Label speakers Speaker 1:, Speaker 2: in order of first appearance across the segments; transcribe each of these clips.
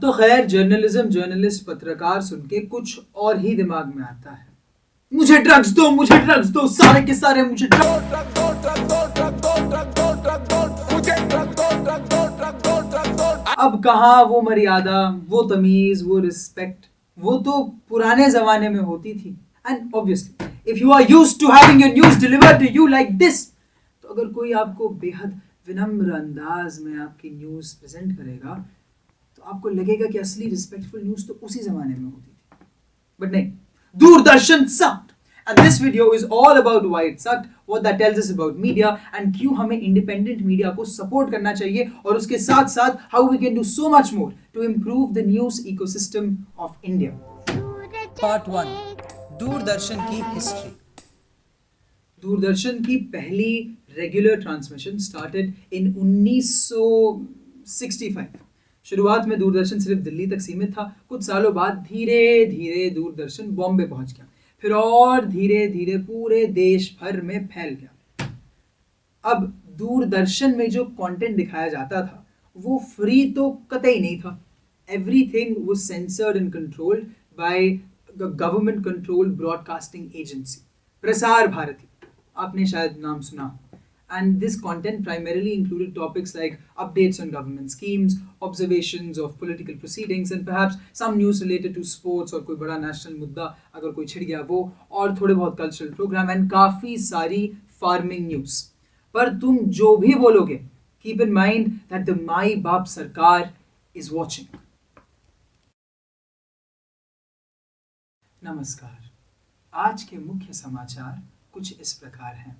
Speaker 1: तो खैर journalism, journalist, पत्रकार सुन के कुछ और ही दिमाग में आता है। मुझे ड्रग्स दो, मुझे ड्रग्स दो, सारे के सारे मुझे अब कहाँ वो मर्यादा, वो तमीज, वो रिस्पेक्ट, वो तो पुराने जमाने में होती थी। And obviously if you are used to having your news delivered to you like this, तो अगर कोई आपको बेहद विनम्र अंदाज में आपकी न्यूज़ प्रेजेंट करेगा तो आपको लगेगा कि असली रिस्पेक्टफुल न्यूज़ तो उसी जमाने में होती थी। बट नहीं, Doordarshan sucked. And this video is all about why it sucked, what that tells us about media, and क्यों हमें independent media को support करना चाहिए, और उसके साथ साथ how we can do so much more to improve the news ecosystem of India. Part 1. Doordarshan की history. दूरदर्शन की पहली रेगुलर ट्रांसमिशन स्टार्टेड इन 1965। शुरुआत में दूरदर्शन सिर्फ दिल्ली तक सीमित था। कुछ सालों बाद धीरे धीरे दूरदर्शन बॉम्बे पहुंच गया, फिर और धीरे धीरे पूरे देश भर में फैल गया। अब दूरदर्शन में जो कंटेंट दिखाया जाता था वो फ्री तो कतई नहीं था। Everything was censored and controlled by government controlled broadcasting agency, Prasar Bharati. आपने शायद नाम सुना। And this content primarily included topics like updates on government schemes, observations of political proceedings, and perhaps some news related to sports, और कोई बड़ा national मुद्दा अगर कोई छिड़ गया वो, और थोड़े बहुत cultural program, and काफ़ी सारी farming news। पर तुम जो भी बोलोगे, keep in mind that the माई बाप सरकार is watching। नमस्कार, आज के मुख्य समाचार कुछ इस प्रकार हैं।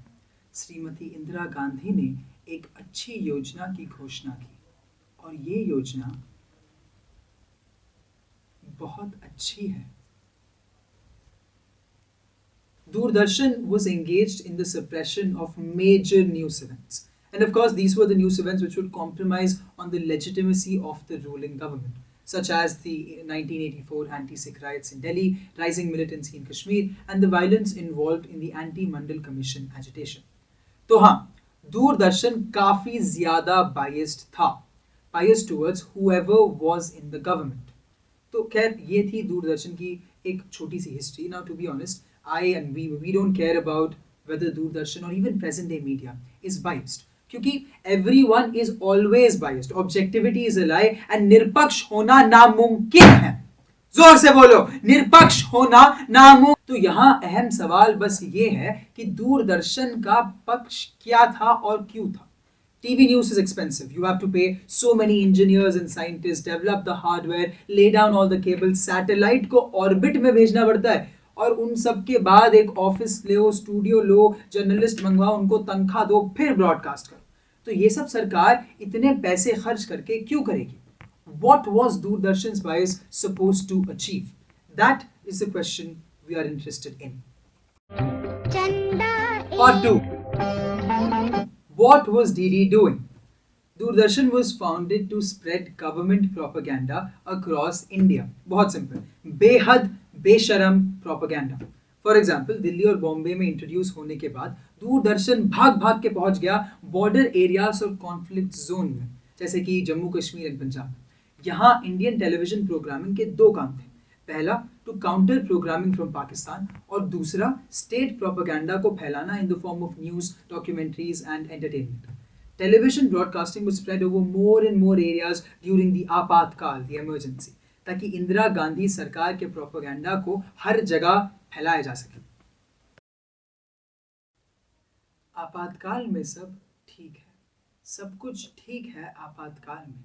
Speaker 1: श्रीमती इंदिरा गांधी ने एक अच्छी योजना की घोषणा की, और ये योजना बहुत अच्छी है। Doordarshan was engaged in the suppression of major news events, and of course these were the news events which would compromise on the legitimacy of the ruling government, such as the 1984 anti-Sikh riots in Delhi, rising militancy in Kashmir, and the violence involved in the anti-Mandal Commission agitation. तो हाँ, दूरदर्शन काफी ज्यादा biased था, biased towards whoever was in the government। तो खैर ये थी दूरदर्शन की एक छोटी सी history. Now to be honest, I and we don't care about whether Doordarshan or even present day media is biased, क्योंकि everyone is always biased. Objectivity is a lie and निरपक्ष होना नामुमकिन है। जोर से बोलो, निरपक्ष होना नामुमकिन। तो यहाँ अहम सवाल बस ये है कि दूरदर्शन का पक्ष क्या था और क्यों था। TV news is expensive. You have to pay so many engineers and scientists, develop the hardware, lay down all the cables, satellite को ऑर्बिट में भेजना पड़ता है, और उन सब के बाद एक ऑफिस लो, स्टूडियो लो, जर्नलिस्ट मंगवाओ, उनको तनख्वाह दो, फिर ब्रॉडकास्ट करो। तो ये सब सरकार इतने पैसे खर्च करके क्यों करेगी? What was Doordarshan's bias supposed to achieve? That is the question we are interested in. Part 2. What was DD doing? Doordarshan was founded to spread government propaganda across India. बहुत सिंपल, बेहद बेशरम propaganda. फॉर एग्जाम्पल, दिल्ली और बॉम्बे में introduce होने के बाद दूरदर्शन भाग भाग के पहुंच गया बॉर्डर एरियाज और कॉन्फ्लिक्ट जोन में, जैसे कि जम्मू कश्मीर एंड पंजाब। यहाँ इंडियन टेलीविजन प्रोग्रामिंग के दो काम थे। पहला, to counter programming from Pakistan, और दूसरा, स्टेट प्रोपेगेंडा को फैलाना in the form of news, documentaries and entertainment. Television broadcasting was spread over more and more areas during the आपातकाल, the emergency, ताकि इंदिरा गांधी सरकार के प्रोपेगेंडा को हर जगह फैलाया जा सके। आपातकाल में सब ठीक है, सब कुछ ठीक है आपातकाल में,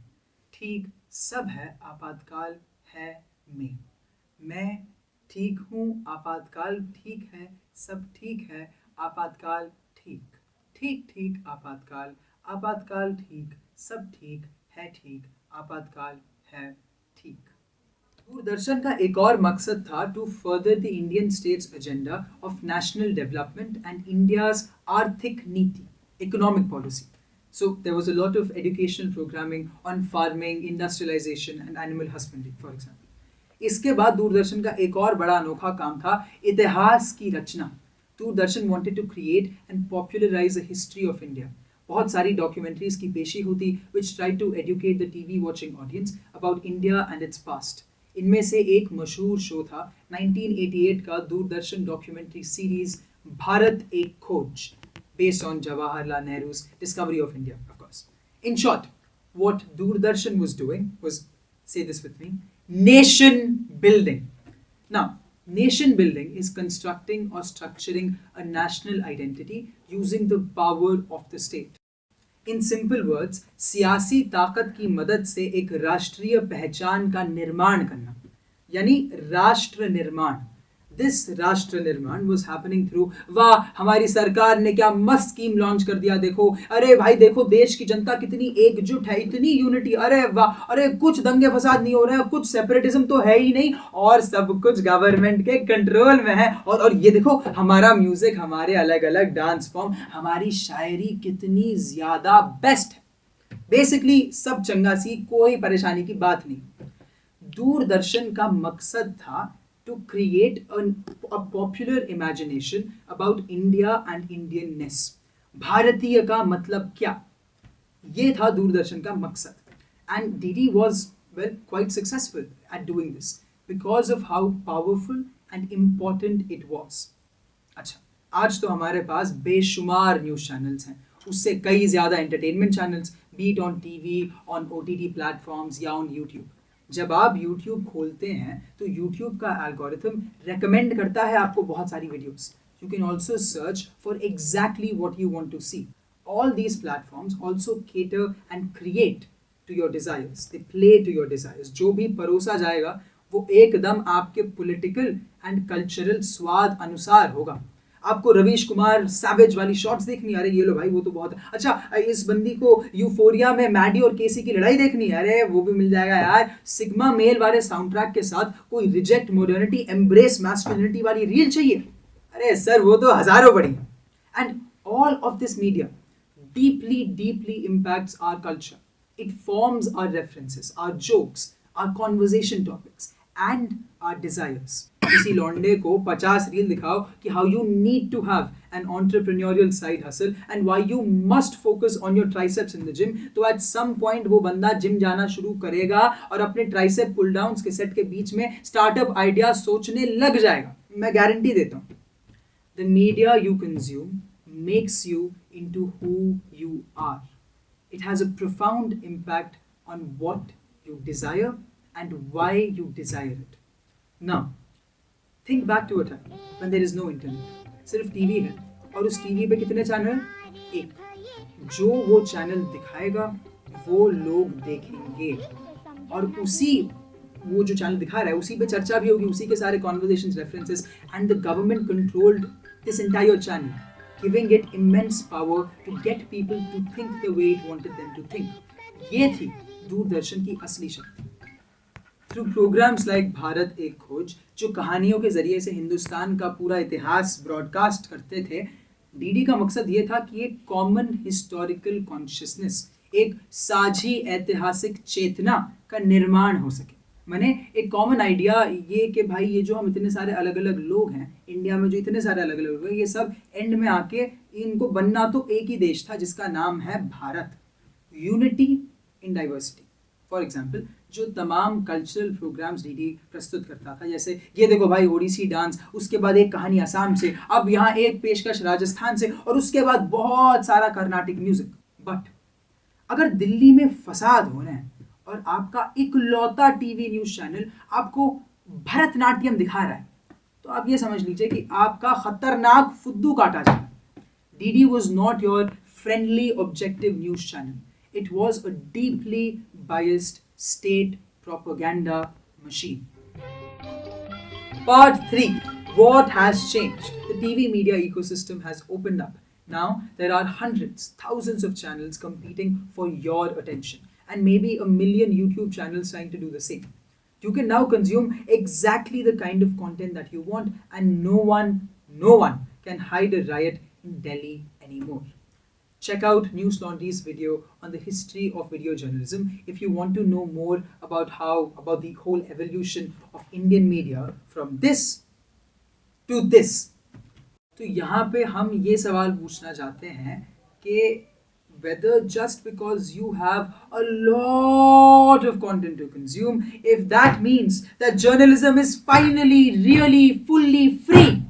Speaker 1: ठीक सब है आपातकाल है में। मैं ठीक हूँ, आपातकाल ठीक है, सब ठीक है, आपातकाल ठीक, ठीक ठीक आपातकाल, आपातकाल ठीक, सब ठीक है, ठीक आपातकाल है ठीक। दूरदर्शन का एक और मकसद था to further the Indian state's agenda of national development and India's आर्थिक नीति, economic policy. So there was a lot of educational programming on farming, industrialization and animal husbandry, for example. इसके बाद दूरदर्शन का एक और बड़ा अनोखा काम था इतिहास की रचना। Doordarshan wanted to create and popularize a history of India. बहुत सारी डॉक्यूमेंट्रीज की पेशी होती which try to educate the TV watching audience about India and its past. इनमें से एक मशहूर शो था 1988 का दूरदर्शन डॉक्यूमेंट्री सीरीज भारत एक खोज, based on Jawaharlal Nehru's discovery of India, of course. In short, what Doordarshan was doing was, say this with me, nation building. Now, nation building is constructing or structuring a national identity using the power of the state. In simple words, सियासी ताकत की मदद से एक राष्ट्रीय पहचान का निर्माण करना, यानी राष्ट्र निर्माण। दिस राष्ट्र निर्माण वॉज हैपनिंग थ्रू, वाह हमारी सरकार ने क्या मस्त स्कीम लॉन्च कर दिया, देखो, अरे भाई देखो देश की जनता कितनी एकजुट है, इतनी यूनिटी, अरे वाह, अरे कुछ दंगे फसाद नहीं हो रहे हैं, कुछ सेपरेटिज्म तो है ही नहीं, और सब कुछ गवर्नमेंट के कंट्रोल में है, और ये देखो हमारा म्यूजिक, हमारे अलग अलग डांस फॉर्म, हमारी शायरी कितनी ज्यादा बेस्ट है। बेसिकली सब चंगा सी, कोई परेशानी की बात नहीं। दूरदर्शन का मकसद था to create a popular imagination about India and Indianness. भारतीय का मतलब क्या, ये था दूरदर्शन का मकसद। And DD was well quite successful at doing this because of how powerful and important it was. अच्छा, आज तो हमारे पास बेशुमार न्यूज़ चैनल्स हैं, उससे कई ज़्यादा entertainment channels, be it on TV, on OTT platforms या on YouTube। जब आप YouTube खोलते हैं तो YouTube का एल्गोरिथम रेकमेंड करता है आपको बहुत सारी videos. You can also search for exactly what you want to see. All these platforms also cater and create to your desires. They play to your desires. जो भी परोसा जाएगा वो एकदम आपके पॉलिटिकल एंड कल्चरल स्वाद अनुसार होगा। आपको रवीश कुमार सैवेज वाली शॉट्स देखनी है, अरे ये लो भाई वो तो बहुत अच्छा, इस बंदी को यूफोरिया में मैडी और केसी की लड़ाई देखनी है, अरे वो भी मिल जाएगा यार। सिग्मा मेल वाले साउंड ट्रैक के साथ कोई रिजेक्ट मॉडर्निटी एम्ब्रेस मैस्कुलिनिटी वाली रील चाहिए, अरे सर वो तो हजारों पड़ी। And all of this media deeply impacts our culture. It forms our references, our jokes, our conversation topics and our desires. किसी लौंडे को 50 रील दिखाओ कि how you need to have an entrepreneurial side hustle and why you must focus on your triceps in the gym, तो at some point वो बंदा gym जाना शुरू करेगा और अपने ट्राइसेप पुल डाउन्स के सेट के बीच में स्टार्टअप आइडिया सोचने लग जाएगा, मैं गारंटी देता हूँ। The media you consume makes you into who you are. It has a profound impact on what you desire and why you desire it. Now, think back to a time when there is no internet. सिर्फ TV है और उस TV पे कितने channel हैं? एक। जो वो चैनल दिखाएगा वो लोग देखेंगे और उसी वो जो चैनल दिखा रहा है उसी पे चर्चा भी होगी, उसी के सारे conversations, references, and the government controlled this entire channel, giving it immense power to get people to think the way it wanted them to think. ये थी दूरदर्शन की असली शक्ति। थ्रू प्रोग्राम्स लाइक भारत एक खोज, जो कहानियों के जरिए से हिंदुस्तान का पूरा इतिहास ब्रॉडकास्ट करते थे, डीडी का मकसद ये था कि एक कॉमन हिस्टोरिकल कॉन्शियसनेस, एक साझी ऐतिहासिक चेतना का निर्माण हो सके। मैंने एक कॉमन आइडिया ये कि भाई ये जो हम इतने सारे अलग अलग लोग हैं इंडिया में, जो इतने सारे अलग अलग लोग हैं, ये सब एंड में आके इनको बनना तो एक ही देश था जिसका नाम है Bharat. Unity in diversity. For example, जो तमाम कल्चरल प्रोग्राम्स डीडी प्रस्तुत करता था, जैसे ये देखो भाई ओडिसी डांस, उसके बाद एक कहानी असम से, अब यहाँ एक पेशकश राजस्थान से, और उसके बाद बहुत सारा कर्नाटिक म्यूजिक। बट अगर दिल्ली में फसाद हो रहे हैं और आपका इकलौता टीवी न्यूज चैनल आपको भरतनाट्यम दिखा रहा है, तो आप ये समझ लीजिए कि आपका खतरनाक फुद्दू काटा जाए। DD was not your friendly objective news channel, it was a deeply biased state propaganda machine. Part 3. What has changed? The TV media ecosystem has opened up. Now there are hundreds, thousands of channels competing for your attention, and maybe a million YouTube channels trying to do the same. You can now consume exactly the kind of content that you want, and no one can hide a riot in Delhi anymore. Check out News Laundry's video on the history of video journalism if you want to know more about the whole evolution of Indian media from this to this. तो यहाँ पे हम ये सवाल पूछना चाहते हैं कि whether just because you have a lot of content to consume, if that means that journalism is finally, really, fully free.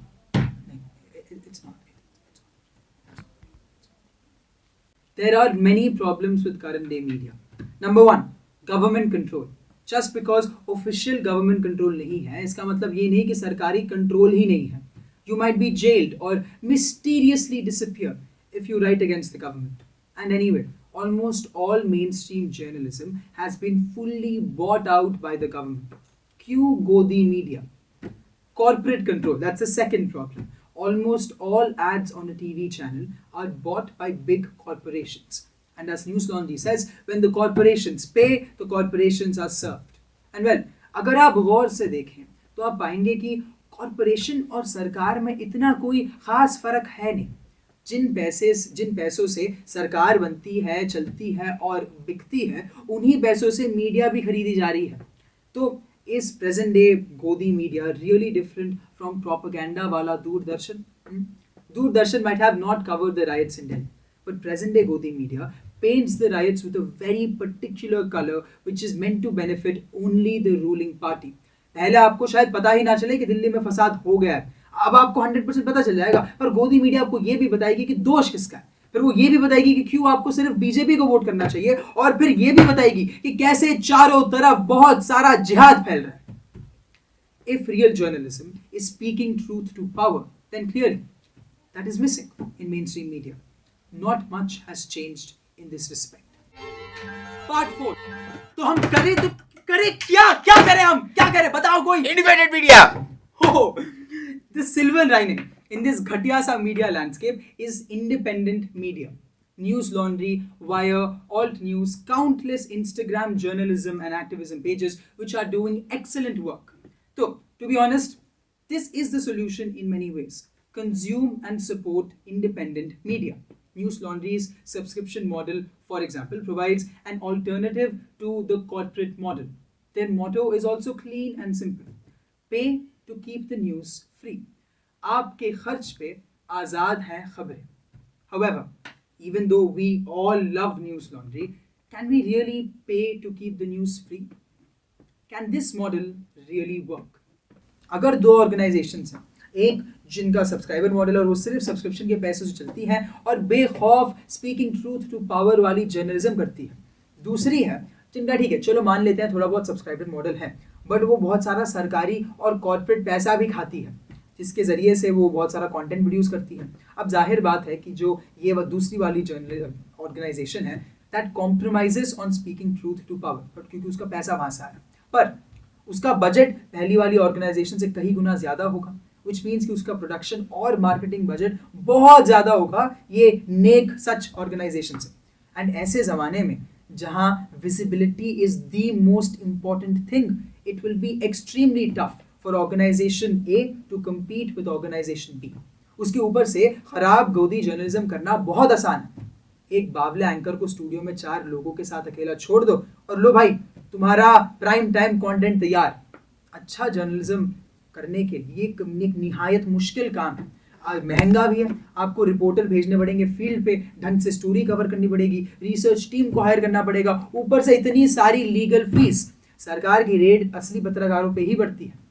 Speaker 1: It's not. There are many problems with current day media. Number one, government control. Just because official government control नहीं है, इसका मतलब ये नहीं कि सरकारी control ही नहीं है. You might be jailed or mysteriously disappear if you write against the government. And anyway, almost all mainstream journalism has been fully bought out by the government. Q Godi media. Corporate control, that's the second problem. Almost all ads on a TV channel are bought by big corporations. And as News Laundry says, when the corporations pay, the corporations are served. And well, अगर आप गौर से देखें तो आप पाएंगे कि corporation और सरकार में इतना कोई खास फर्क है नहीं. जिन पैसों से सरकार बनती है, चलती है और बिकती है, उन्हीं पैसों से मीडिया भी खरीदी जा रही है. तो is present day Godi media really different from propaganda wala Doordarshan? Doordarshan might have not covered the riots in Delhi, but present day Godi media paints the riots with a very particular color which is meant to benefit only the ruling party. पहले आपको शायद पता ही ना चले कि दिल्ली में फसाद हो गया है, अब आपको 100% पता चल जाएगा, पर गोदी मीडिया आपको ये भी बताएगी कि दोष किसका है, फिर वो ये भी बताएगी कि क्यों आपको सिर्फ बीजेपी को वोट करना चाहिए, और फिर ये भी बताएगी कि कैसे चारों तरफ बहुत सारा जिहाद फैल रहा है. If real journalism is speaking truth to power, then clearly that is missing in mainstream media. Not much has changed in this respect. Part 4. तो हम करें तो करें क्या करें, हम क्या करें, बताओ कोई.
Speaker 2: Independent media.
Speaker 1: Oh, the silver lining in this घटिया सा media landscape is independent media. News Laundry, Wire, Alt News, countless Instagram journalism and activism pages which are doing excellent work. So, to be honest, this is the solution in many ways. Consume and support independent media. News Laundry's subscription model, for example, provides an alternative to the corporate model. Their motto is also clean and simple. Pay to keep the news free. आपके खर्च पे आज़ाद हैं खबरें. However, even though we all love News Laundry, can we really pay to keep the news free? Can this model really work? अगर दो organisations हैं, एक जिनका सब्सक्राइबर मॉडल और वो सिर्फ सब्सक्रिप्शन के पैसे से चलती हैं और बेखौफ स्पीकिंग ट्रूथ टू पावर वाली जर्नलिज्म करती है, दूसरी है जिनका ठीक है चलो मान लेते हैं थोड़ा बहुत सब्सक्राइबर मॉडल है, बट वो बहुत सारा सरकारी और कॉर्पोरेट पैसा भी खाती है जिसके ज़रिए से वो बहुत सारा कंटेंट प्रोड्यूस करती है. अब जाहिर बात है कि जो ये दूसरी वाली ऑर्गेनाइजेशन है that compromises on speaking truth to power, but क्योंकि उसका पैसा वहाँ से आ रहा है, पर उसका बजट पहली वाली ऑर्गेनाइजेशन से कई गुना ज़्यादा होगा, विच मीन्स कि उसका प्रोडक्शन और मार्केटिंग बजट बहुत ज़्यादा होगा ये नेक सच ऑर्गेनाइजेशन से. एंड ऐसे ज़माने में जहाँ visibility is the most important thing, it will be extremely tough for organization A to compete with organization B. उसके ऊपर से खराब गोदी जर्नलिज्म करना बहुत आसान है. एक बावले एंकर को स्टूडियो में 4 लोगों के साथ अकेला छोड़ दो और लो भाई तुम्हारा प्राइम टाइम कंटेंट तैयार. अच्छा जर्नलिज्म करने के लिए एक निहायत मुश्किल काम है, महंगा भी है. आपको रिपोर्टर भेजने पड़ेंगे फील्ड पे, ढंग से स्टोरी कवर करनी पड़ेगी, रिसर्च टीम को हायर करना पड़ेगा, ऊपर से इतनी सारी लीगल फीस. सरकार की रेड असली पत्रकारों पे ही बढ़ती है.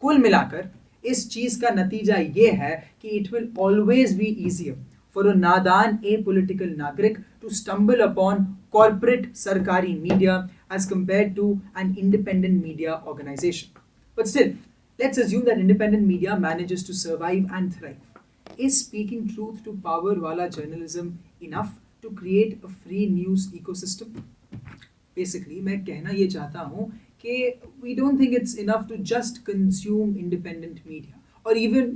Speaker 1: कुल मिलाकर इस चीज का नतीजा ये है कि it will always be easier for a नादान ए पॉलिटिकल नागरिक टू स्टम्बल अपॉन कॉर्पोरेट सरकारी media as compared to an independent media organisation. But still let's assume that independent media manages to survive and thrive. Is speaking truth to power वाला journalism enough to create a free news ecosystem? Basically मैं कहना ये चाहता हूँ कि we don't think it's enough to just consume independent media or even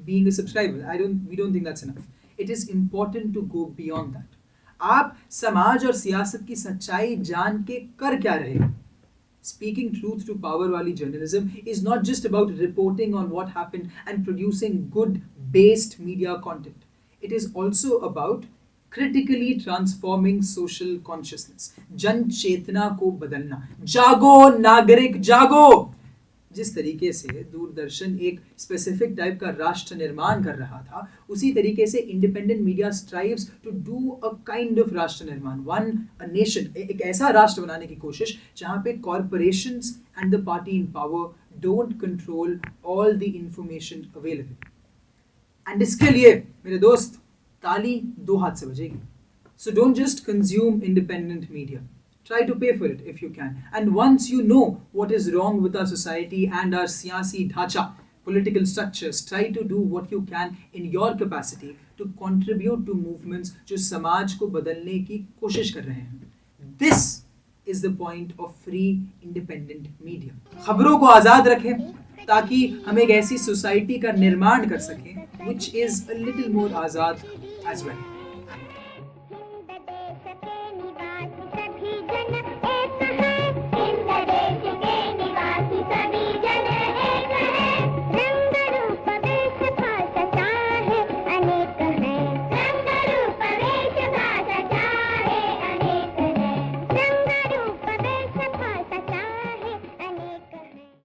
Speaker 1: being a subscriber. We don't think that's enough. It is important to go beyond that. आप समाज और सियासत की सच्चाई जान के कर क्या रहे हो? Speaking truth to power वाली journalism is not just about reporting on what happened and producing good based media content. It is also about critically transforming social consciousness. जन चेतना को बदलना. जागो नागरिक जागो. जिस तरीके से दूरदर्शन एक स्पेसिफिक टाइप का राष्ट्र निर्माण कर रहा था, उसी तरीके से independent media strives to do a kind of राष्ट्र निर्माण, वन अ नेशन, एक ऐसा राष्ट्र बनाने की कोशिश जहां पे corporations and the party in power don't control all the information available. And इसके लिए मेरे दोस्त ताली दो हाथ से बजेगी। So don't just consume independent media. Try to pay for it if you can. And once you know what is wrong with our society and our siyasi dhacha, political structures, try to do what you can in your capacity to contribute to movements जो समाज को बदलने की कोशिश कर रहे हैं। This is the point of free independent media. खबरों को आज़ाद रखें ताकि हम एक ऐसी सोसाइटी का निर्माण कर सकें which is a little more Azad as well.